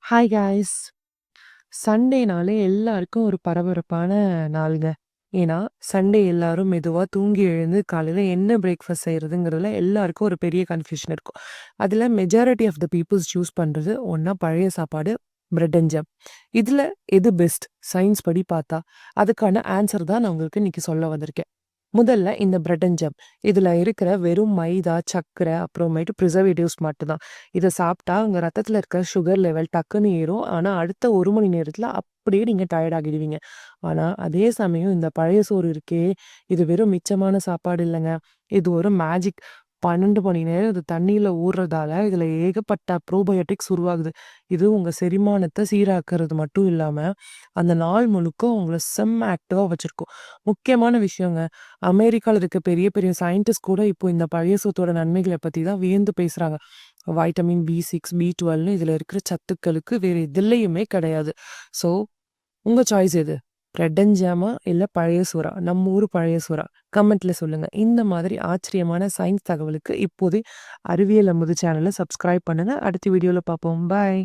Hi guys! சண்டேனாலே எல்லாருக்கும் ஒரு பரபரப்பான நாளுங்க. ஏன்னா, சண்டே எல்லாரும் மெதுவா தூங்கி எழுந்து காலையில என்ன பிரேக்ஃபாஸ்ட் செய்றதுங்கிறதுல எல்லாருக்கும் ஒரு பெரிய கன்ஃப்யூஷன் இருக்கும். அதில majority of the peoples choose பண்றது ஒண்ணா பழைய சாப்பாடு, பிரெட் அண்ட் ஜாம். இதில எது பெஸ்ட்? சயின்ஸ் படி பார்த்தா, அதுக்கான ஆன்சர் தான் நான் உங்களுக்கு இன்னைக்கு சொல்ல வந்திருக்கேன். முதல்ல இந்த பிரெட் அண்ட் ஜாம். இதுல இருக்கிற வெறும் மைதா, சர்க்கரை, அப்புறமேட்டு ப்ரிசர்வேட்டிவ்ஸ் மட்டும்தான். இத சாப்பிட்டா உங்க ரத்தத்துல இருக்க சுகர் லெவல் டக்குன்னு ஏறும். ஆனா, அடுத்த 1 மணி நேரத்துல அப்படியே நீங்க டயர்ட் ஆகிடுவீங்க. ஆனா, அதே சமயம் இந்த பழைய சோறு இருக்கே, இது வெறும் மிச்சமான சாப்பாடு இல்லங்க. இது ஒரு மேஜிக். 12 மணி நேரம் இது தண்ணீல ஊறுறதால, இதுல ஏகப்பட்ட ப்ரோபயோட்டிக்ஸ் உருவாகுது. இது உங்க செரிமானத்த சீராக்குறது மட்டும் இல்லாம, அந்த நாள் முழுக்க உங்கள செம்ம ஆக்டிவா வச்சிருக்கும். முக்கியமான விஷயங்க. அமெரிக்கால இருக்க பெரிய பெரிய சயின்டிஸ்ட் கூட இப்போ இந்த பழைய சோத்தோட நன்மைகள பத்தி தான் வியந்து பேசுறாங்க. வைட்டமின் B6, B12ன்னு இதுல இருக்கிற சத்துக்களுக்கு வேற எதுலயுமே கிடையாது. ஸோ உங்க சாய்ஸ் எது? பிரெட் அண்ட் ஜாமா? இல்ல பழைய சோறா? நம்ம ஊரு பழைய சோறா? கமெண்ட்ல சொல்லுங்க. இந்த மாதிரி ஆச்சரியமான சயின்ஸ் தகவலுக்கு இப்போதே அறிவியல் அமுது சேனல சப்ஸ்கிரைப் பண்ணுங்க. அடுத்த வீடியோல பார்ப்போம். பாய்.